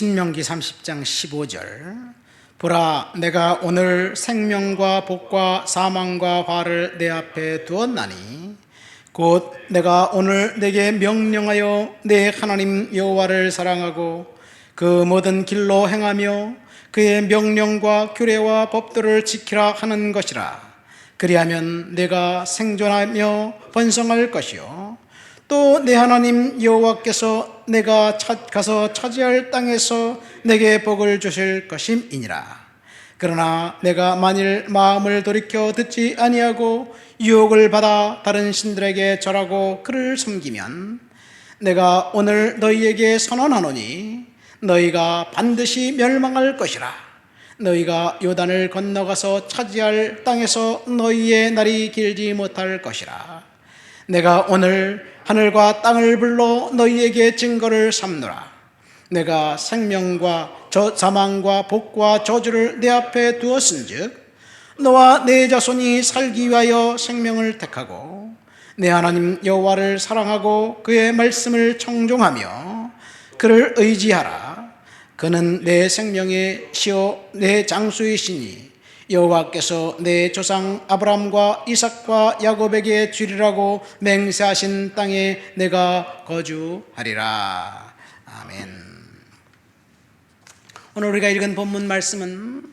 신명기 30장 15절 보라 내가 오늘 생명과 복과 사망과 화를 내 앞에 두었나니 곧 내가 오늘 내게 명령하여 내 하나님 여호와를 사랑하고 그 모든 길로 행하며 그의 명령과 규례와 법도를 지키라 하는 것이라. 그리하면 내가 생존하며 번성할 것이요 또 내 하나님 여호와께서 내가 가서 차지할 땅에서 내게 복을 주실 것임이니라. 그러나 내가 만일 마음을 돌이켜 듣지 아니하고 유혹을 받아 다른 신들에게 절하고 그를 섬기면 내가 오늘 너희에게 선언하노니 너희가 반드시 멸망할 것이라. 너희가 요단을 건너가서 차지할 땅에서 너희의 날이 길지 못할 것이라. 내가 오늘 하늘과 땅을 불러 너희에게 증거를 삼노라. 내가 생명과 사망과 복과 저주를 내 앞에 두었은즉 너와 내 자손이 살기 위하여 생명을 택하고 내 하나님 여호와를 사랑하고 그의 말씀을 청종하며 그를 의지하라. 그는 내 생명의 시요 내 장수이시니 여호와께서 내 조상 아브라함과 이삭과 야곱에게 주리라고 맹세하신 땅에 내가 거주하리라. 아멘. 오늘 우리가 읽은 본문 말씀은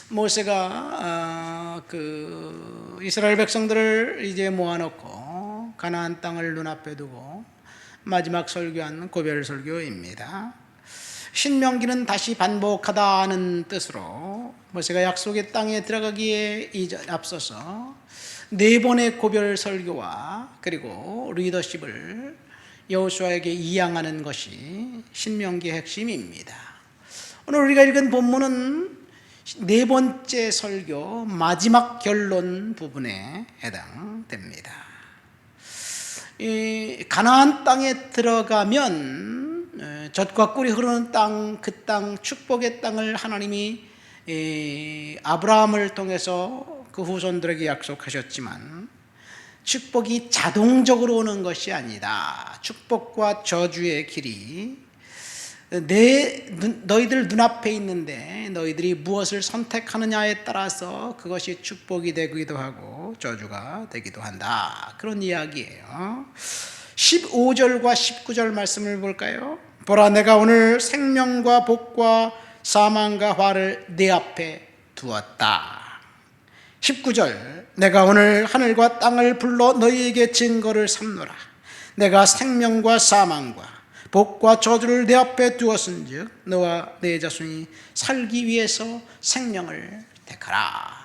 모세가 이스라엘 백성들을 이제 모아놓고 가나안 땅을 눈앞에 두고 마지막 설교한 고별 설교입니다. 신명기는 다시 반복하다는 뜻으로 모세가 약속의 땅에 들어가기에 앞서서 네 번의 고별 설교와 그리고 리더십을 여호수아에게 이양하는 것이 신명기의 핵심입니다. 오늘 우리가 읽은 본문은 네 번째 설교 마지막 결론 부분에 해당됩니다. 이 가나안 땅에 들어가면 젖과 꿀이 흐르는 땅, 그 땅, 축복의 땅을 하나님이 아브라함을 통해서 그 후손들에게 약속하셨지만 축복이 자동적으로 오는 것이 아니다. 축복과 저주의 길이 너희들 눈앞에 있는데 너희들이 무엇을 선택하느냐에 따라서 그것이 축복이 되기도 하고 저주가 되기도 한다. 그런 이야기예요. 15절과 19절 말씀을 볼까요? 보라 내가 오늘 생명과 복과 사망과 화를 내 앞에 두었다. 19절 내가 오늘 하늘과 땅을 불러 너희에게 증거를 삼노라. 내가 생명과 사망과 복과 저주를 내 앞에 두었은즉 너와 내 자손이 살기 위해서 생명을 택하라.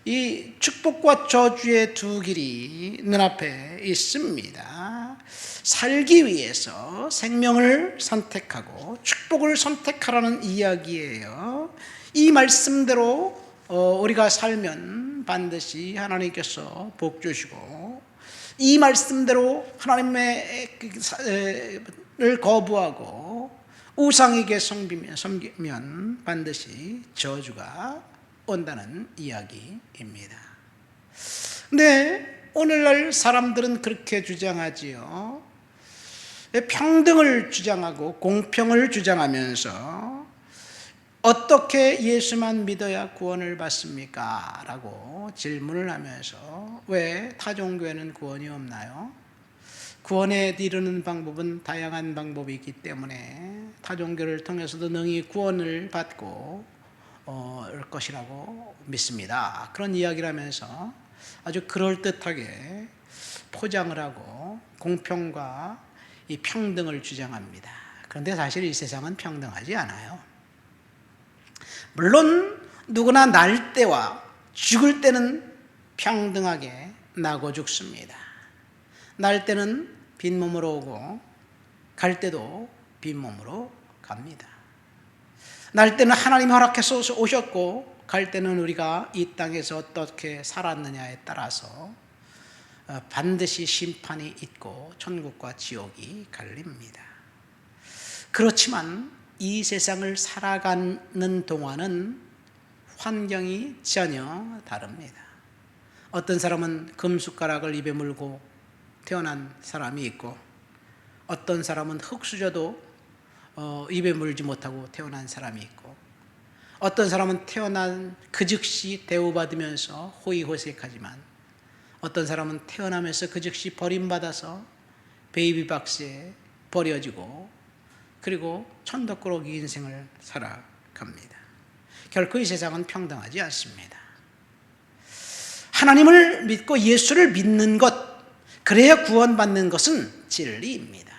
이 축복과 저주의 두 길이 눈앞에 있습니다. 살기 위해서 생명을 선택하고 축복을 선택하라는 이야기예요. 이 말씀대로 우리가 살면 반드시 하나님께서 복 주시고 이 말씀대로 하나님을 거부하고 우상에게 섬기면 반드시 저주가 온다는 이야기입니다. 근데 오늘날 사람들은 그렇게 주장하지요. 평등을 주장하고 공평을 주장하면서 어떻게 예수만 믿어야 구원을 받습니까? 라고 질문을 하면서 왜 타종교회는 구원이 없나요? 구원에 이르는 방법은 다양한 방법이 있기 때문에 타종교를 통해서도 능히 구원을 받고 올 것이라고 믿습니다. 그런 이야기를 하면서 아주 그럴듯하게 포장을 하고 공평과 이 평등을 주장합니다. 그런데 사실 이 세상은 평등하지 않아요. 물론 누구나 날 때와 죽을 때는 평등하게 나고 죽습니다. 날 때는 빈몸으로 오고 갈 때도 빈몸으로 갑니다. 날 때는 하나님이 허락해서 오셨고 갈 때는 우리가 이 땅에서 어떻게 살았느냐에 따라서 반드시 심판이 있고 천국과 지옥이 갈립니다. 그렇지만 이 세상을 살아가는 동안은 환경이 전혀 다릅니다. 어떤 사람은 금숟가락을 입에 물고 태어난 사람이 있고 어떤 사람은 흙수저도 입에 물지 못하고 태어난 사람이 있고, 어떤 사람은 태어난 그 즉시 대우받으면서 호의호색하지만, 어떤 사람은 태어나면서 그 즉시 버림받아서 베이비박스에 버려지고, 그리고 천덕꾸러기 인생을 살아갑니다. 결코 이 세상은 평등하지 않습니다. 하나님을 믿고 예수를 믿는 것, 그래야 구원받는 것은 진리입니다.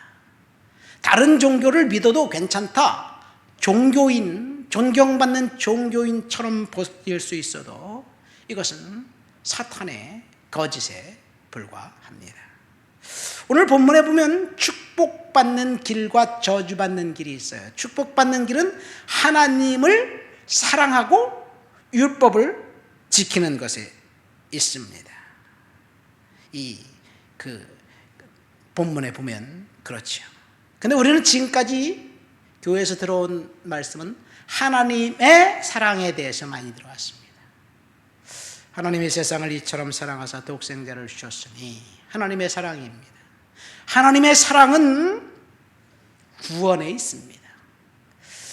다른 종교를 믿어도 괜찮다, 종교인, 존경받는 종교인처럼 보일 수 있어도 이것은 사탄의 거짓에 불과합니다. 오늘 본문에 보면 축복받는 길과 저주받는 길이 있어요. 축복받는 길은 하나님을 사랑하고 율법을 지키는 것에 있습니다. 본문에 보면 그렇죠. 근데 우리는 지금까지 교회에서 들어온 말씀은 하나님의 사랑에 대해서 많이 들어왔습니다. 하나님이 세상을 이처럼 사랑하사 독생자를 주셨으니 하나님의 사랑입니다. 하나님의 사랑은 구원에 있습니다.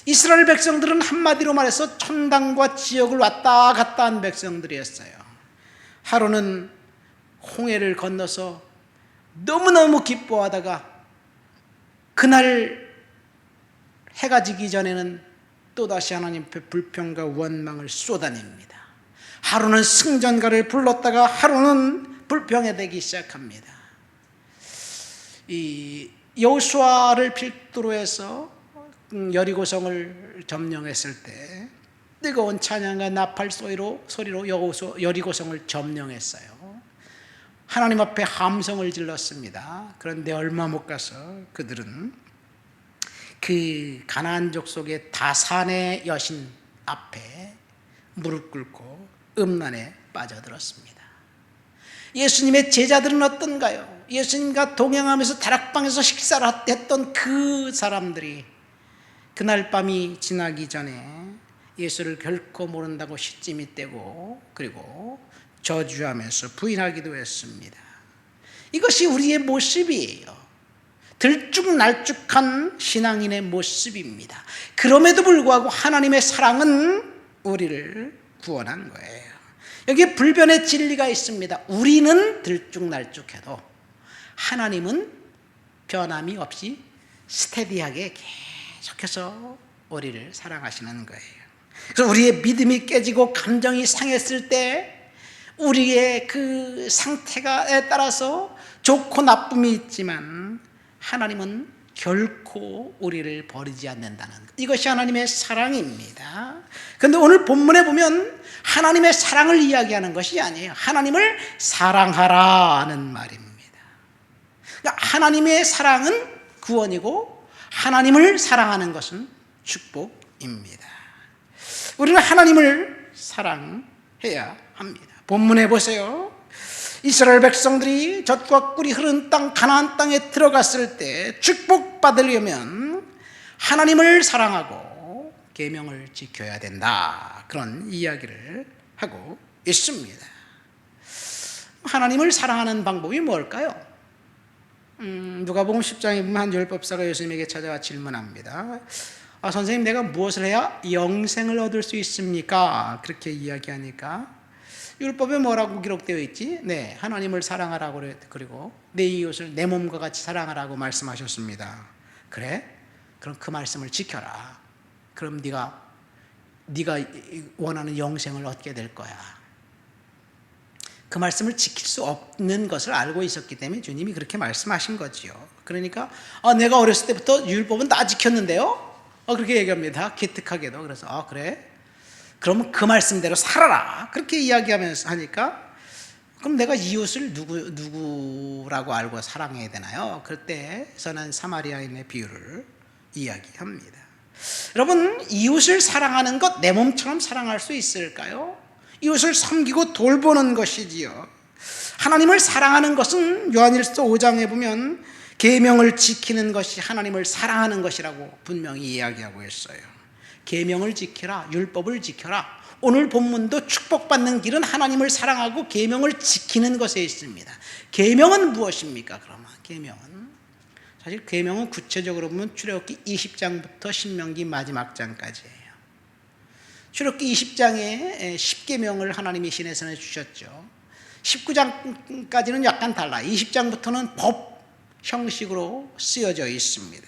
이스라엘 백성들은 한마디로 말해서 천당과 지옥을 왔다 갔다 한 백성들이었어요. 하루는 홍해를 건너서 너무너무 기뻐하다가 그날 해가 지기 전에는 또다시 하나님 앞에 불평과 원망을 쏟아냅니다. 하루는 승전가를 불렀다가 하루는 불평해대기 시작합니다. 이 여호수아를 필두로 해서 여리고성을 점령했을 때 뜨거운 찬양과 나팔 소리로 여리고성을 점령했어요. 하나님 앞에 함성을 질렀습니다. 그런데 얼마 못 가서 그들은 그 가나안 족속의 다산의 여신 앞에 무릎 꿇고 음란에 빠져들었습니다. 예수님의 제자들은 어떤가요? 예수님과 동행하면서 다락방에서 식사를 했던 그 사람들이 그날 밤이 지나기 전에 예수를 결코 모른다고 시침이 떼고, 그리고 저주하면서 부인하기도 했습니다. 이것이 우리의 모습이에요. 들쭉날쭉한 신앙인의 모습입니다. 그럼에도 불구하고 하나님의 사랑은 우리를 구원한 거예요. 여기에 불변의 진리가 있습니다. 우리는 들쭉날쭉해도 하나님은 변함이 없이 스테디하게 계속해서 우리를 사랑하시는 거예요. 그래서 우리의 믿음이 깨지고 감정이 상했을 때 우리의 그 상태에 따라서 좋고 나쁨이 있지만 하나님은 결코 우리를 버리지 않는다는 것, 이것이 하나님의 사랑입니다. 그런데 오늘 본문에 보면 하나님의 사랑을 이야기하는 것이 아니에요. 하나님을 사랑하라는 말입니다. 그러니까 하나님의 사랑은 구원이고 하나님을 사랑하는 것은 축복입니다. 우리는 하나님을 사랑해야 합니다. 본문에 보세요. 이스라엘 백성들이 젖과 꿀이 흐르는 땅 가나안 땅에 들어갔을 때 축복받으려면 하나님을 사랑하고 계명을 지켜야 된다, 그런 이야기를 하고 있습니다. 하나님을 사랑하는 방법이 뭘까요? 누가복음 10장에 보면 한 율법사가 예수님에게 찾아와 질문합니다. 선생님, 내가 무엇을 해야 영생을 얻을 수 있습니까? 그렇게 이야기하니까 율법에 뭐라고 기록되어 있지? 네, 하나님을 사랑하라고, 그리고 내 이웃을 내 몸과 같이 사랑하라고 말씀하셨습니다. 그래? 그럼 그 말씀을 지켜라. 그럼 네가 원하는 영생을 얻게 될 거야. 그 말씀을 지킬 수 없는 것을 알고 있었기 때문에 주님이 그렇게 말씀하신 거지요. 그러니까 내가 어렸을 때부터 율법은 다 지켰는데요? 그렇게 얘기합니다. 기특하게도. 그래서 그래? 그러면 그 말씀대로 살아라, 그렇게 이야기하면서 하니까, 그럼 내가 이웃을 누구라고 알고 사랑해야 되나요? 그때 저는 사마리아인의 비유를 이야기합니다. 여러분, 이웃을 사랑하는 것 내 몸처럼 사랑할 수 있을까요? 이웃을 섬기고 돌보는 것이지요. 하나님을 사랑하는 것은 요한일서 5장에 보면 계명을 지키는 것이 하나님을 사랑하는 것이라고 분명히 이야기하고 있어요. 계명을 지켜라, 율법을 지켜라. 오늘 본문도 축복받는 길은 하나님을 사랑하고 계명을 지키는 것에 있습니다. 계명은 무엇입니까? 그러면 계명은 사실 계명은 구체적으로 보면 출애굽기 20장부터 신명기 마지막 장까지예요. 출애굽기 20장에 10계명을 하나님이 시내산에 주셨죠. 19장까지는 약간 달라요. 20장부터는 법 형식으로 쓰여져 있습니다.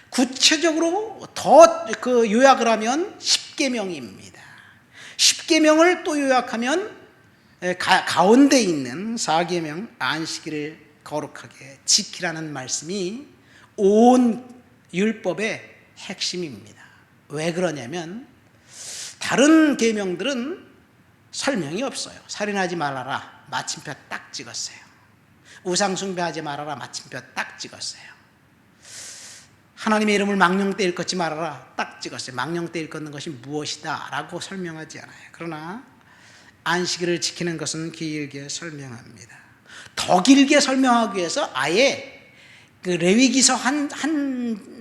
구체적으로 더 그 요약을 하면 10계명입니다. 10계명을 또 요약하면 가운데 있는 4계명 안식일을 거룩하게 지키라는 말씀이 온 율법의 핵심입니다. 왜 그러냐면 다른 계명들은 설명이 없어요. 살인하지 말아라, 마침표 딱 찍었어요. 우상 숭배하지 말아라, 마침표 딱 찍었어요. 하나님의 이름을 망령되 일컫지 말아라, 딱 찍었어요. 망령되 일컫는 것이 무엇이다 라고 설명하지 않아요. 그러나 안식일을 지키는 것은 길게 설명합니다. 더 길게 설명하기 위해서 아예 그 레위기서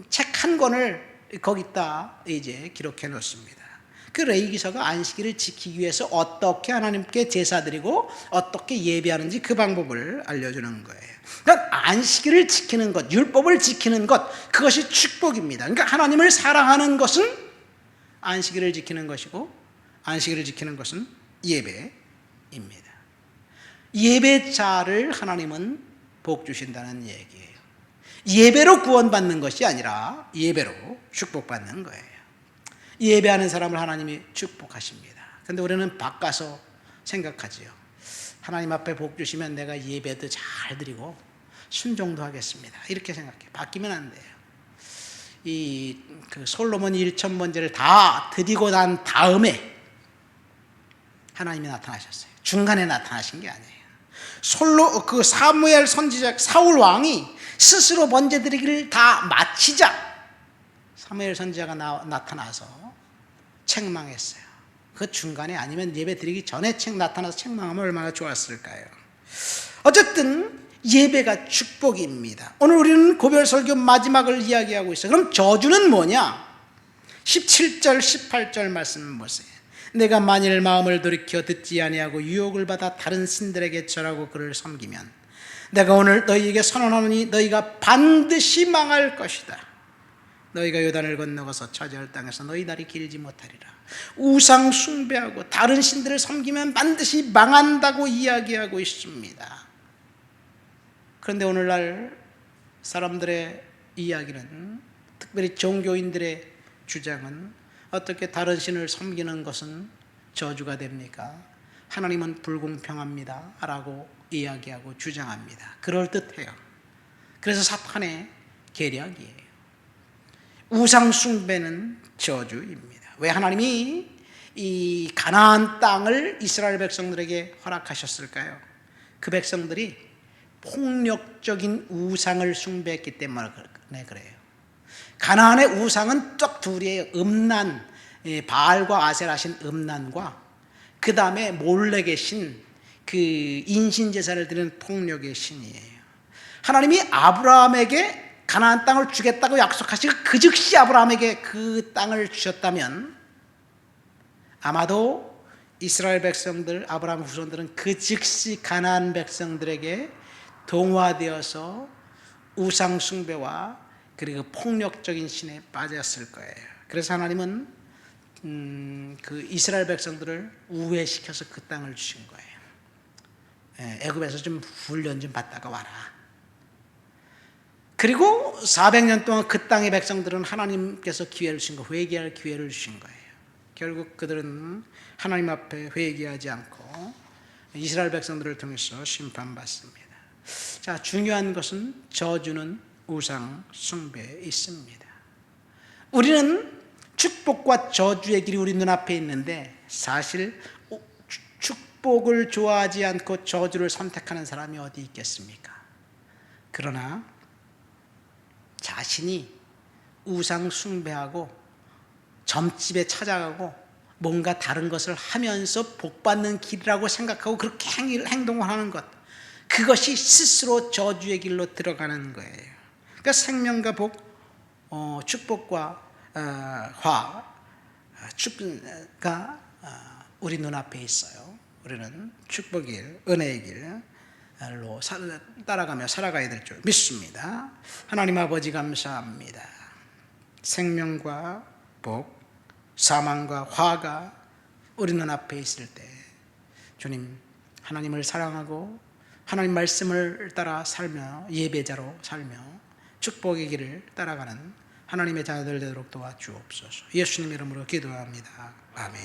책 한 권을 거기다 이제 기록해 놓습니다. 그 레위기서가 안식일을 지키기 위해서 어떻게 하나님께 제사드리고 어떻게 예배하는지 그 방법을 알려주는 거예요. 그러니까 안식일을 지키는 것, 율법을 지키는 것, 그것이 축복입니다. 그러니까 하나님을 사랑하는 것은 안식일을 지키는 것이고, 안식일을 지키는 것은 예배입니다. 예배자를 하나님은 복 주신다는 얘기예요. 예배로 구원받는 것이 아니라 예배로 축복받는 거예요. 예배하는 사람을 하나님이 축복하십니다. 그런데 우리는 바꿔서 생각하지요. 하나님 앞에 복 주시면 내가 예배도 잘 드리고 순종도 하겠습니다. 이렇게 생각해. 바뀌면 안 돼요. 그 솔로몬이 1,000번제를 다 드리고 난 다음에 하나님이 나타나셨어요. 중간에 나타나신 게 아니에요. 그 사무엘 선지자 사울 왕이 스스로 번제 드리기를 다 마치자 사무엘 선지자가 나타나서 책망했어요. 그 중간에 아니면 예배 드리기 전에 나타나서 책망하면 얼마나 좋았을까요? 어쨌든 예배가 축복입니다. 오늘 우리는 고별설교 마지막을 이야기하고 있어요. 그럼 저주는 뭐냐? 17절 18절 말씀 보세요. 내가 만일 마음을 돌이켜 듣지 아니하고 유혹을 받아 다른 신들에게 절하고 그를 섬기면 내가 오늘 너희에게 선언하노니 너희가 반드시 망할 것이다. 너희가 요단을 건너가서 차지할 땅에서 너희 날이 길지 못하리라. 우상 숭배하고 다른 신들을 섬기면 반드시 망한다고 이야기하고 있습니다. 그런데 오늘날 사람들의 이야기는, 특별히 종교인들의 주장은 어떻게 다른 신을 섬기는 것은 저주가 됩니까? 하나님은 불공평합니다 라고 이야기하고 주장합니다. 그럴듯해요. 그래서 사탄의 계략이에요. 우상 숭배는 저주입니다. 왜 하나님이 이 가나안 땅을 이스라엘 백성들에게 허락하셨을까요? 그 백성들이 폭력적인 우상을 숭배했기 때문에 그래요. 가나안의 우상은 딱 둘이에요. 음란, 바알과 아세라신 음란과 그 다음에 몰렉의 신, 그 인신제사를 드리는 폭력의 신이에요. 하나님이 아브라함에게 가나안 땅을 주겠다고 약속하시고 그 즉시 아브라함에게 그 땅을 주셨다면 아마도 이스라엘 백성들, 아브라함 후손들은 그 즉시 가나안 백성들에게 동화되어서 우상 숭배와 그리고 폭력적인 신에 빠졌을 거예요. 그래서 하나님은 그 이스라엘 백성들을 우회시켜서 그 땅을 주신 거예요. 애굽에서 좀 훈련 좀 받다가 와라. 그리고 400년 동안 그 땅의 백성들은 하나님께서 기회를 주신 거, 회개할 기회를 주신 거예요. 결국 그들은 하나님 앞에 회개하지 않고 이스라엘 백성들을 통해서 심판받습니다. 자, 중요한 것은 저주는 우상 숭배에 있습니다. 우리는 축복과 저주의 길이 우리 눈앞에 있는데 사실 축복을 좋아하지 않고 저주를 선택하는 사람이 어디 있겠습니까? 그러나 자신이 우상 숭배하고 점집에 찾아가고 뭔가 다른 것을 하면서 복받는 길이라고 생각하고 그렇게 행동을 하는 것, 그것이 스스로 저주의 길로 들어가는 거예요. 그러니까 생명과 복, 축복과 축복가 우리 눈앞에 있어요. 우리는 축복의 길, 은혜의 길, 따라가며 살아가야 될 줄 믿습니다. 하나님 아버지 감사합니다. 생명과 복, 사망과 화가 우리 눈앞에 있을 때 주님 하나님을 사랑하고 하나님 말씀을 따라 살며 예배자로 살며 축복의 길을 따라가는 하나님의 자녀들 되도록 도와주옵소서. 예수님 이름으로 기도합니다. 아멘.